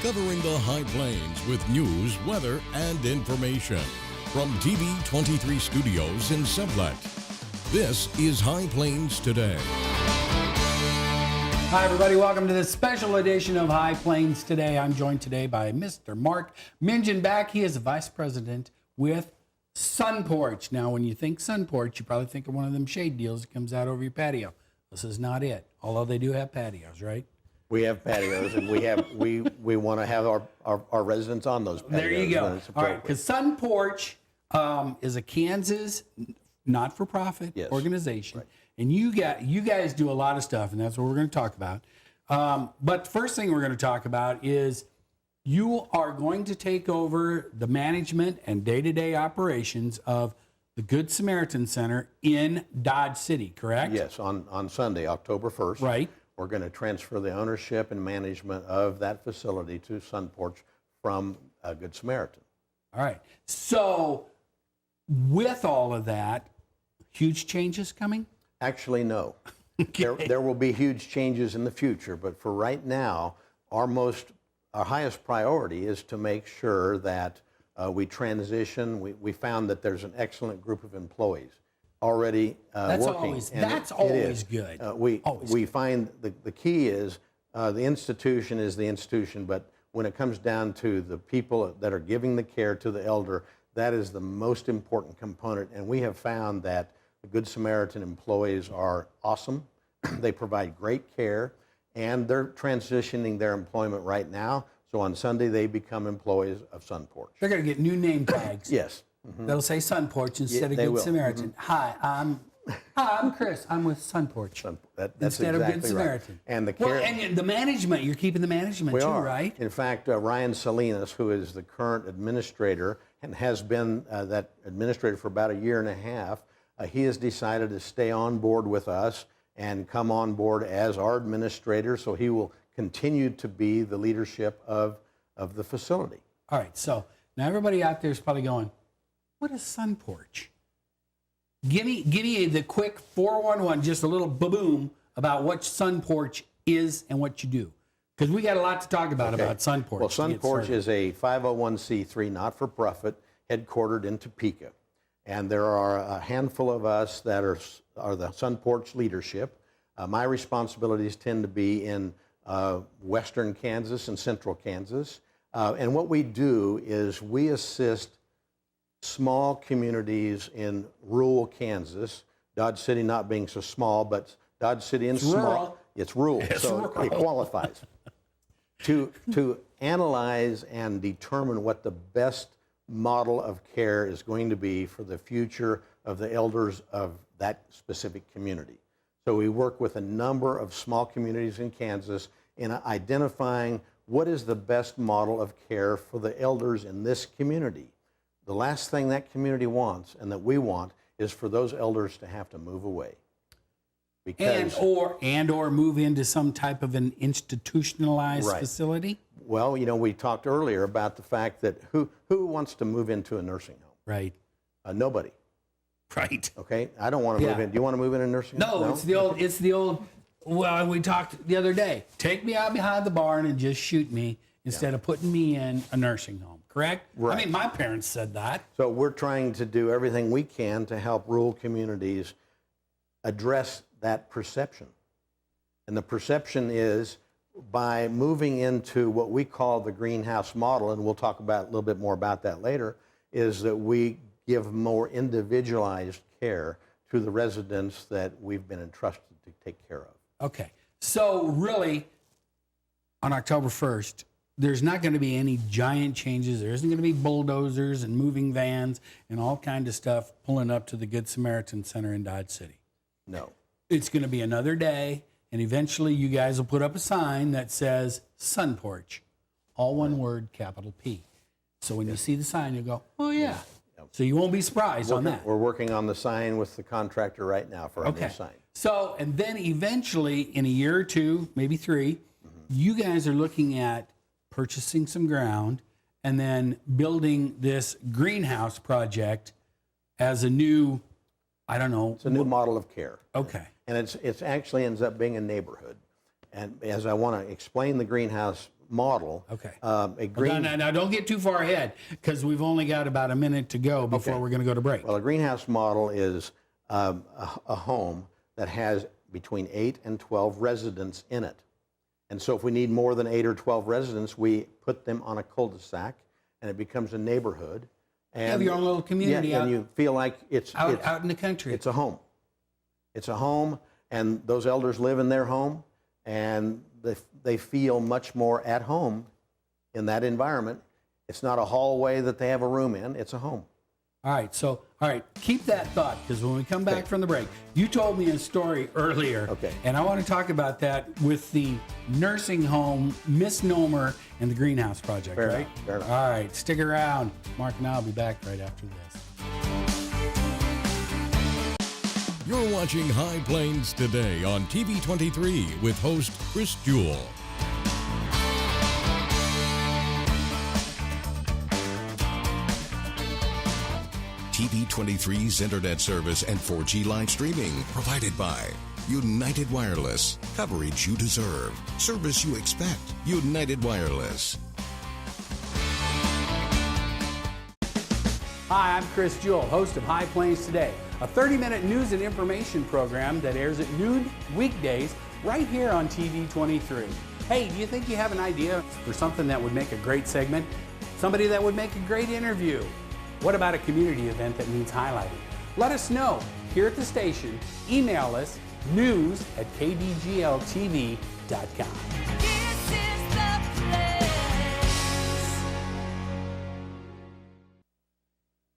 covering the High Plains with news, weather, and information. From TV 23 Studios in Sublette, this is High Plains Today. Hi, everybody. Welcome to this special edition of High Plains Today. I'm joined today by Mr. Mark Mingenback. He is a vice president with SunPorch. Now, when you think SunPorch, you probably think of one of them shade deals that comes out over your patio. This is not it, although they do have patios, right? We have patios, and we want to have our residents on those patios. There you go. All right, because SunPorch is a Kansas not-for-profit organization, right. And you guys do a lot of stuff, and that's what we're going to talk about. But the first thing we're going to talk about is you are going to take over the management and day-to-day operations of the Good Samaritan Center in Dodge City, correct? Yes, on Sunday, October 1st. Right. We're going to transfer the ownership and management of that facility to SunPorch from Good Samaritan. All right. So with all of that, huge changes coming? Actually, no. Okay. There will be huge changes in the future, but for right now, our highest priority is to make sure that we transition. We found that there's an excellent group of employees already working. That's always good. We find the key is the institution is the institution, but when it comes down to the people that are giving the care to the elder, that is the most important component. And we have found that the Good Samaritan employees are awesome. They provide great care, and they're transitioning their employment right now. So on Sunday, they become employees of SunPorch. They're going to get new name tags. Yes. Mm-hmm. That'll say SunPorch instead of Good Samaritan. Mm-hmm. Hi, I'm Chris. I'm with SunPorch. That's instead exactly of Good Samaritan. Right. And the care. Well, and the management, you're keeping the management too, right? In fact, Ryan Salinas, who is the current administrator and has been that administrator for about a year and a half, he has decided to stay on board with us and come on board as our administrator, so he will continue to be the leadership of the facility. All right, so now everybody out there is probably going, what is SunPorch? Give me the quick 411, just a little boom about what SunPorch is and what you do. Because we got a lot to talk about SunPorch. Well, SunPorch is a 501c3 not-for-profit headquartered in Topeka. And there are a handful of us that are the SunPorch leadership. My responsibilities tend to be in western Kansas and central Kansas. And what we do is we assist small communities in rural Kansas, Dodge City not being so small, but Dodge City and small. Rural. It's rural, it qualifies. To analyze and determine what the best model of care is going to be for the future of the elders of that specific community. So we work with a number of small communities in Kansas in identifying what is the best model of care for the elders in this community. The last thing that community wants and that we want is for those elders to have to move away. Because, or move into some type of an institutionalized facility? Well, we talked earlier about the fact that who wants to move into a nursing home? Right. Nobody. Right. Okay. I don't want to move in. Do you want to move in a nursing home? No, it's the old. Well, we talked the other day. Take me out behind the barn and just shoot me instead of putting me in a nursing home. Correct? Right. I mean, my parents said that. So we're trying to do everything we can to help rural communities address that perception. And the perception is by moving into what we call the greenhouse model, and we'll talk about a little bit more about that later, is that we give more individualized care to the residents that we've been entrusted to take care of. Okay. So really, on October 1st, there's not going to be any giant changes. There isn't going to be bulldozers and moving vans and all kind of stuff pulling up to the Good Samaritan Center in Dodge City. No. It's going to be another day, and eventually you guys will put up a sign that says SunPorch, all one word, capital P. So when you see the sign, you'll go, oh, yeah. So you won't be surprised on that. We're working on the sign with the contractor right now for our new sign. So, and then eventually, in a year or two, maybe three, you guys are looking at purchasing some ground and then building this greenhouse project as a new, I don't know. It's a new model of care. Okay. And it's actually ends up being a neighborhood. And as I want to explain the greenhouse model. Okay. A green, Now, don't get too far ahead because we've only got about a minute to go before we're going to go to break. well, a greenhouse model is a home that has between 8 and 12 residents in it. And so if we need more than 8 or 12 residents, we put them on a cul-de-sac, and it becomes a neighborhood. And you have your own little community yeah, and you feel like it's out in the country. It's a home. It's a home, and those elders live in their home, and they feel much more at home in that environment. It's not a hallway that they have a room in. It's a home. All right, keep that thought, because when we come back from the break, you told me a story earlier, and I want to talk about that with the nursing home misnomer and the greenhouse project, Fair right? enough. All right, stick around. Mark and I will be back right after this. You're watching High Plains Today on TV 23 with host Chris Jewell. TV 23's internet service and 4G live streaming provided by United Wireless. Coverage you deserve. Service you expect. United Wireless. Hi, I'm Chris Jewell, host of High Plains Today, a 30-minute news and information program that airs at noon weekdays right here on TV 23. Hey, do you think you have an idea for something that would make a great segment? Somebody that would make a great interview? What about a community event that needs highlighting? Let us know here at the station. Email us news@kdgltv.com.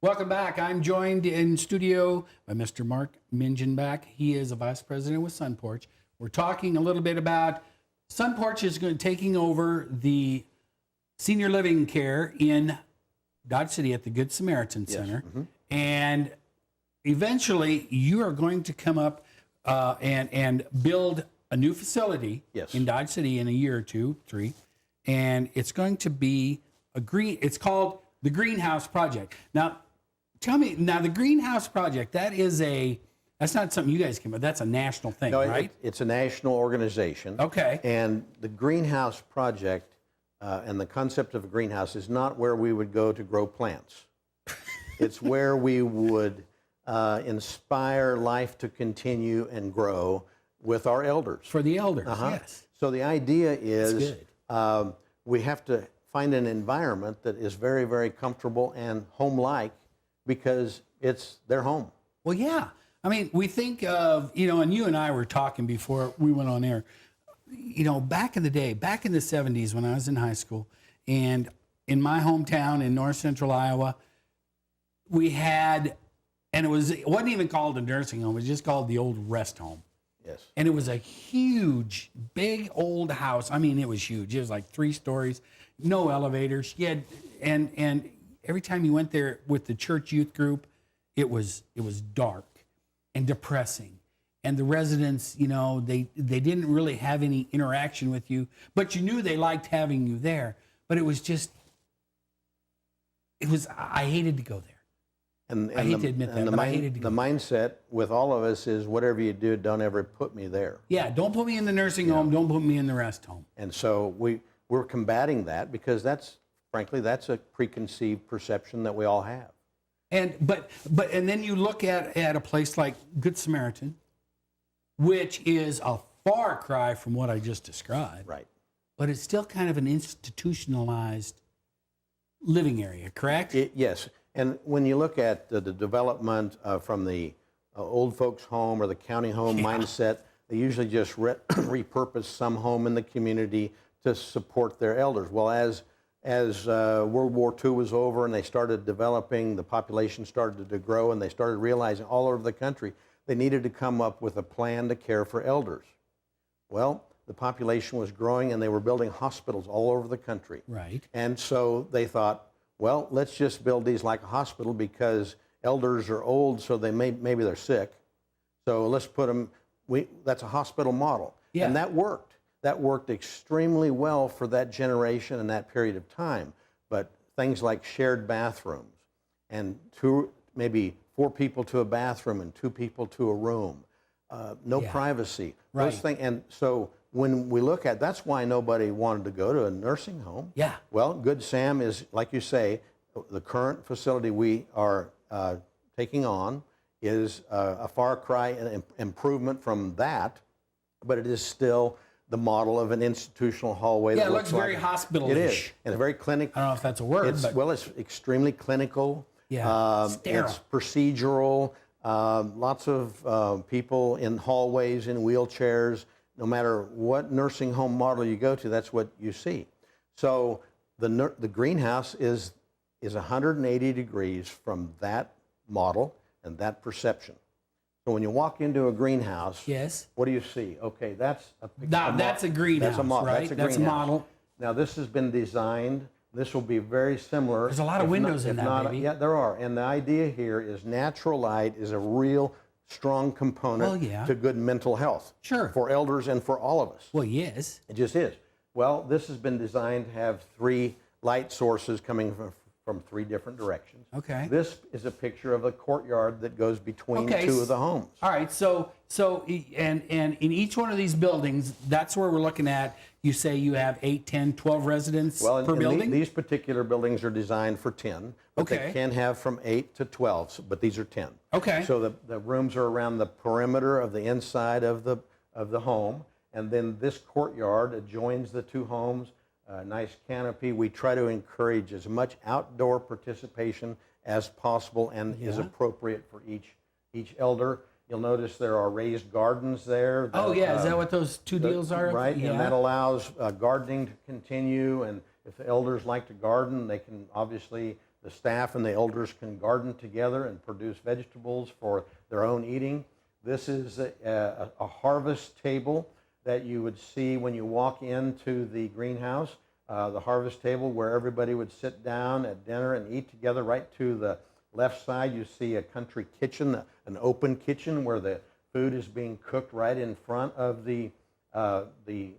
Welcome back. I'm joined in studio by Mr. Mark Mingenback. He is a vice president with SunPorch. We're talking a little bit about SunPorch is taking over the senior living care in Dodge City at the Good Samaritan Center. And eventually you are going to come up and build a new facility in Dodge City in a year or 2, 3. And it's going to be it's called the Greenhouse Project. Now, tell me, the Greenhouse Project, that's not something you guys came up with, that's a national thing, right? It's a national organization. Okay. And the Greenhouse Project and the concept of a greenhouse is not where we would go to grow plants. It's where we would inspire life to continue and grow with our elders. For the elders, yes. So the idea is we have to find an environment that is very, very comfortable and home-like because it's their home. Well, yeah. I mean, we think of, and you and I were talking before we went on air, back in the day, back in the 70s when I was in high school, and in my hometown in north central Iowa, we had, and it wasn't even called a nursing home, it was just called the old rest home. Yes. And it was a huge, big old house. I mean, it was huge. It was like 3 stories, no elevators. You had, and every time you went there with the church youth group, it was dark and depressing. And the residents, they didn't really have any interaction with you, but you knew they liked having you there. But it was just, I hated to go there. And I hate to admit that, but I hated to go the mindset with all of us is whatever you do, don't ever put me there. Yeah, don't put me in the nursing home, don't put me in the rest home. And so we're combating that because frankly, that's a preconceived perception that we all have. And then you look at a place like Good Samaritan, which is a far cry from what I just described. Right. But it's still kind of an institutionalized living area, correct? Yes. And when you look at the development from the old folks' home or the county home mindset, they usually just repurpose some home in the community to support their elders. Well, as World War II was over and they started developing, the population started to grow, and they started realizing all over the country they needed to come up with a plan to care for elders. Well, the population was growing and they were building hospitals all over the country. Right. And so they thought, well, let's just build these like a hospital because elders are old, so maybe they're sick. So let's put them, that's a hospital model. Yeah. And that worked. That worked extremely well for that generation and that period of time. But things like shared bathrooms and maybe 4 people to a bathroom and 2 people to a room, no privacy, Right. those things. And so when we look at, that's why nobody wanted to go to a nursing home. Yeah. Well, Good Sam is, like you say, the current facility we are taking on is a far cry improvement from that, but it is still the model of an institutional hallway. Yeah, that it looks very like, hospital-ish. It is, and it's very clinical. I don't know if that's a word, but Well, it's extremely clinical. Yeah, sterile. It's procedural. Lots of people in hallways, in wheelchairs. No matter what nursing home model you go to, that's what you see. So the greenhouse is 180 degrees from that model and that perception. So when you walk into a greenhouse, yes, what do you see? Okay, that's a that's a greenhouse, right? That's a model. Now this has been designed. This will be very similar. There's a lot of windows in that, baby. Yeah, there are. And the idea here is natural light is a real strong component to good mental health. Sure. For elders and for all of us. Well, yes. It just is. Well, this has been designed to have 3 light sources coming from 3 different directions. Okay. This is a picture of a courtyard that goes between 2 of the homes. All right. So in each one of these buildings, that's where we're looking at. You say you have 8, 10, 12 residents per building? These particular buildings are designed for 10, but they can have from 8 to 12, but these are 10. Okay. So the rooms are around the perimeter of the inside of the home, and then this courtyard adjoins the 2 homes. Nice canopy. We try to encourage as much outdoor participation as possible and is appropriate for each elder. You'll notice there are raised gardens there. Oh, yeah. Is that what those 2 deals are? Right, Yeah. and that allows gardening to continue. And if the elders like to garden, they can obviously, the staff and the elders can garden together and produce vegetables for their own eating. This is a harvest table that you would see when you walk into the greenhouse, the harvest table where everybody would sit down at dinner and eat together. Right to the left side, you see a country kitchen, an open kitchen where the food is being cooked right in front of the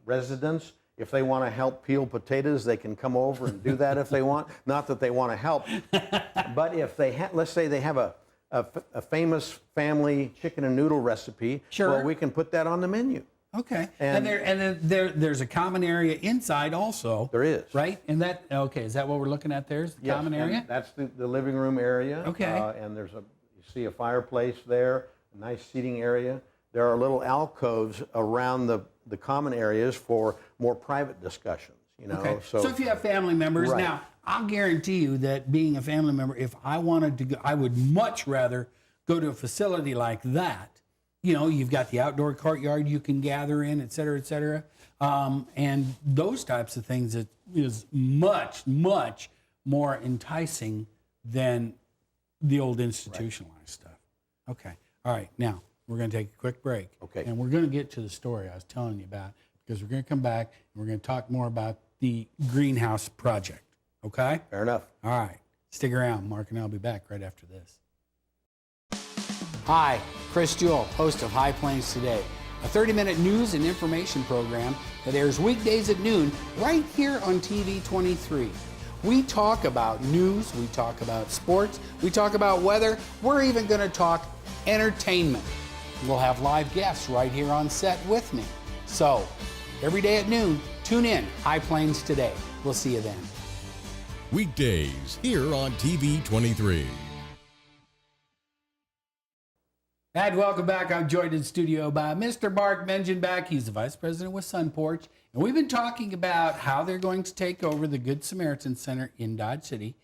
residents. If they want to help peel potatoes, they can come over and do that if they want. Not that they want to help, but if they let's say they have a famous family chicken and noodle recipe, well, we can put that on the menu. Okay, and then there's a common area inside also. There is, right? And that is that what we're looking at? There's the common area. That's the living room area. Okay, and you see a fireplace there, a nice seating area. There are little alcoves around the common areas for more private discussions. Okay. So if you have family members, now I'll guarantee you that being a family member, if I wanted to go, I would much rather go to a facility like that. You've got the outdoor courtyard you can gather in, et cetera, and those types of things. It is much, much more enticing than the old institutionalized stuff. Okay. All right. Now, we're going to take a quick break. Okay. And we're going to get to the story I was telling you about, because we're going to come back and we're going to talk more about the greenhouse project. Okay? Fair enough. All right. Stick around. Mark and I'll be back right after this. Hi, Chris Jewell, host of High Plains Today, a 30-minute news and information program that airs weekdays at noon right here on TV 23. We talk about news, we talk about sports, we talk about weather, we're even going to talk entertainment. We'll have live guests right here on set with me. So, every day at noon, tune in, High Plains Today. We'll see you then. Weekdays here on TV 23. And welcome back. I'm joined in studio by Mr. Mark Mingenback. He's the vice president with SunPorch. And we've been talking about how they're going to take over the Good Samaritan Center in Dodge City.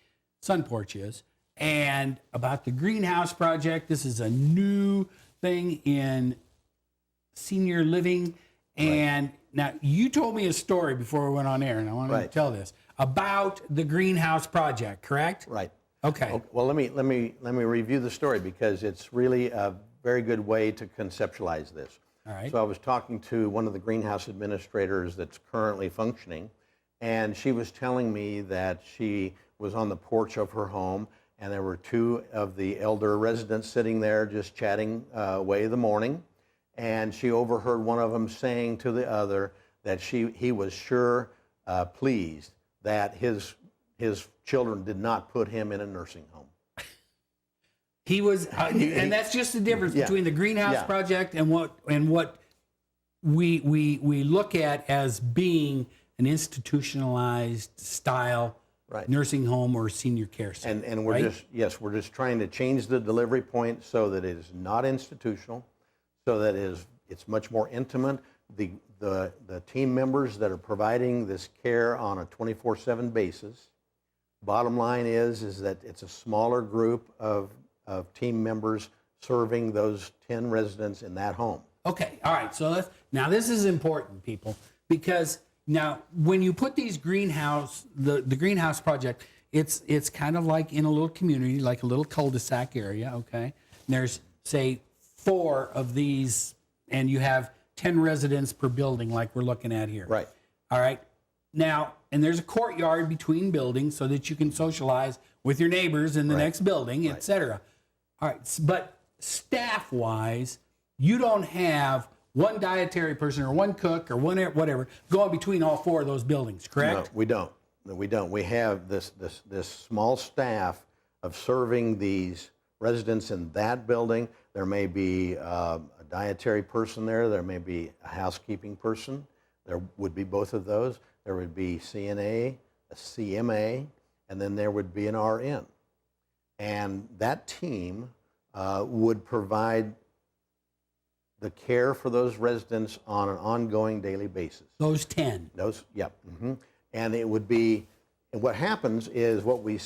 SunPorch is. And about the greenhouse project. This is a new thing in senior living. And now you told me a story before we went on air, and I wanted to tell this about the greenhouse project, correct? Right. Okay. Well, let me review the story because it's really a very good way to conceptualize this. All right. So I was talking to one of the greenhouse administrators that's currently functioning, and she was telling me that she was on the porch of her home, and there were 2 of the elder residents sitting there just chatting away the morning, and she overheard one of them saying to the other that he was sure pleased that his children did not put him in a nursing home. He was, and that's just the difference between the greenhouse project and what we look at as being an institutionalized style nursing home or senior care center. And we're we're just trying to change the delivery point so that it is not institutional, so that it's much more intimate. The team members that are providing this care on a 24/7 basis. Bottom line is that it's a smaller group of team members serving those 10 residents in that home. Okay, all right. So now this is important, people, because now when you put these greenhouse, the greenhouse project, it's kind of like in a little community, like a little cul-de-sac area. Okay, and there's say 4 of these, and you have 10 residents per building, like we're looking at here. Right. All right. Now, and there's a courtyard between buildings so that you can socialize with your neighbors in the next building, et cetera. All right, but staff-wise, you don't have one dietary person or one cook or one whatever going between all 4 of those buildings, correct? No, we don't. No, we don't. We have this small staff of serving these residents in that building. There may be a dietary person there. There may be a housekeeping person. There would be both of those. There would be CNA, a CMA, and then there would be an RN. And that team would provide the care for those residents on an ongoing daily basis. Those 10. Yep. Mm-hmm. And it would be, and what happens is what we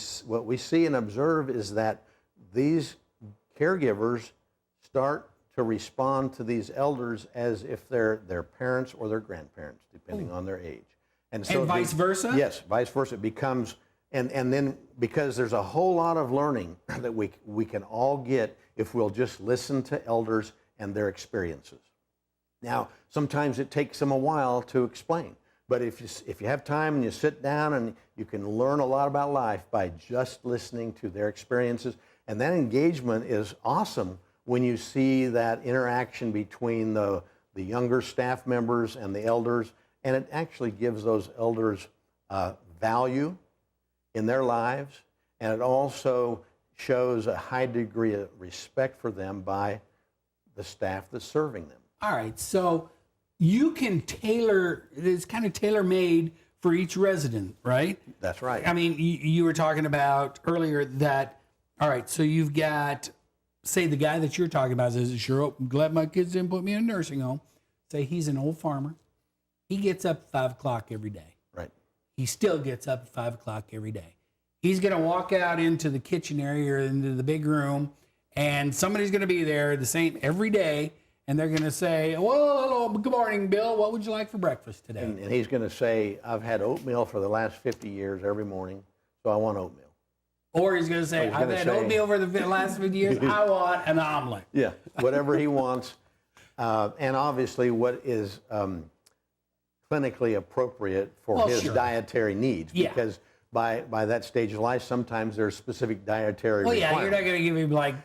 see and observe is that these caregivers start to respond to these elders as if they're their parents or their grandparents, depending on their age. And vice versa? Yes, vice versa. It becomes, and then because there's a whole lot of learning that we can all get if we'll just listen to elders and their experiences. Now, sometimes it takes them a while to explain, but if you have time and you sit down and you can learn a lot about life by just listening to their experiences, and that engagement is awesome when you see that interaction between the younger staff members and the elders. And it actually gives those elders value in their lives, and it also shows a high degree of respect for them by the staff that's serving them. All right, so you can tailor, it's kind of tailor-made for each resident, right? That's right. I mean, you were talking about earlier that, all right, so you've got, say the guy that you're talking about says, sure, I'm glad my kids didn't put me in a nursing home. Say he's an old farmer. He gets up at 5 o'clock every day. Right. He still gets up at 5 o'clock every day. He's going to walk out into the kitchen area or into the big room, and somebody's going to be there the same every day, and they're going to say, well, hello, good morning, Bill. What would you like for breakfast today? And he's going to say, I've had oatmeal for the last 50 years every morning, so I want oatmeal. Or he's going to say, I've had oatmeal for the last 50 years. I want an omelet. Yeah, whatever he wants. And obviously what is clinically appropriate for his dietary needs, because by that stage of life, sometimes there's specific dietary requirements. Yeah, you're not going to give him like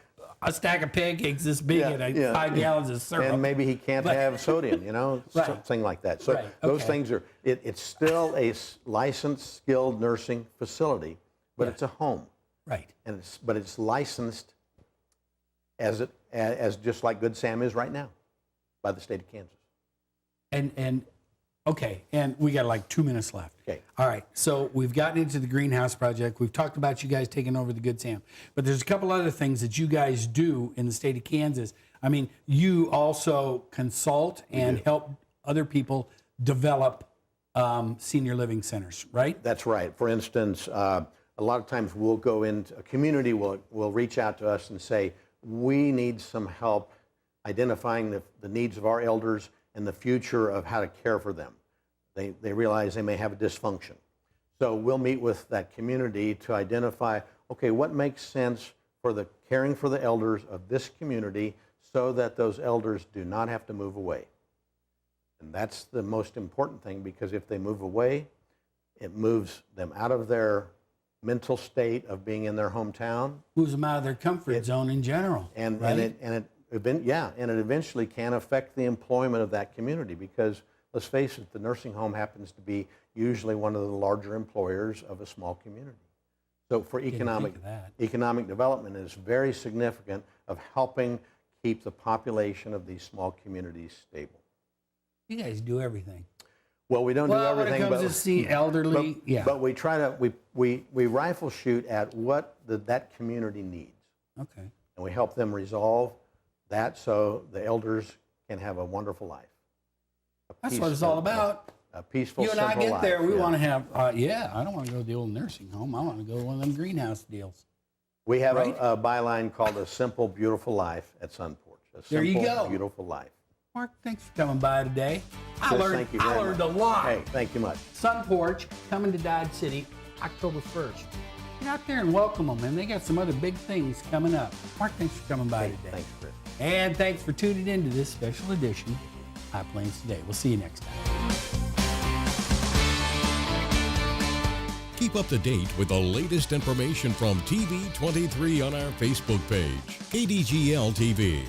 a stack of pancakes this big and 5 gallons of syrup. And maybe he can't have sodium, something like that. So those things are, it's still a licensed, skilled nursing facility, but it's a home. Right. And but it's licensed as just like Good Sam is right now by the state of Kansas. And okay, and we got like 2 minutes left. Okay. All right, so we've gotten into the greenhouse project. We've talked about you guys taking over the Good Sam. But there's a couple other things that you guys do in the state of Kansas. I mean, you also consult and help other people develop senior living centers, right? That's right. For instance, a lot of times we'll go into a community, will reach out to us and say, we need some help identifying the needs of our elders and the future of how to care for them. They realize they may have a dysfunction. So we'll meet with that community to identify, okay, what makes sense for the caring for the elders of this community so that those elders do not have to move away. And that's the most important thing, because if they move away, it moves them out of their mental state of being in their hometown. Moves them out of their comfort zone in general. And it eventually can affect the employment of that community, because let's face it, the nursing home happens to be usually one of the larger employers of a small community. So for economic development is very significant of helping keep the population of these small communities stable. You guys do everything. Well, we don't do everything, when it comes to see elderly, but we try to we rifle shoot at what that community needs. Okay. And we help them resolve that so the elders can have a wonderful life. That's what it's all about. A peaceful, you and I simple get there, life. we want to have, I don't want to go to the old nursing home. I want to go to one of them greenhouse deals. We have a byline called A Simple, Beautiful Life at SunPorch. There you go. Simple, beautiful life. Mark, thanks for coming by today. I Thank you very learned much. a lot. Hey, thank you much. SunPorch coming to Dodge City October 1st. Get out there and welcome them, and they got some other big things coming up. Mark, thanks for coming by today. Thanks, Chris. And thanks for tuning in to this special edition of High Plains Today. We'll see you next time. Keep up to date with the latest information from TV 23 on our Facebook page, KDGL TV.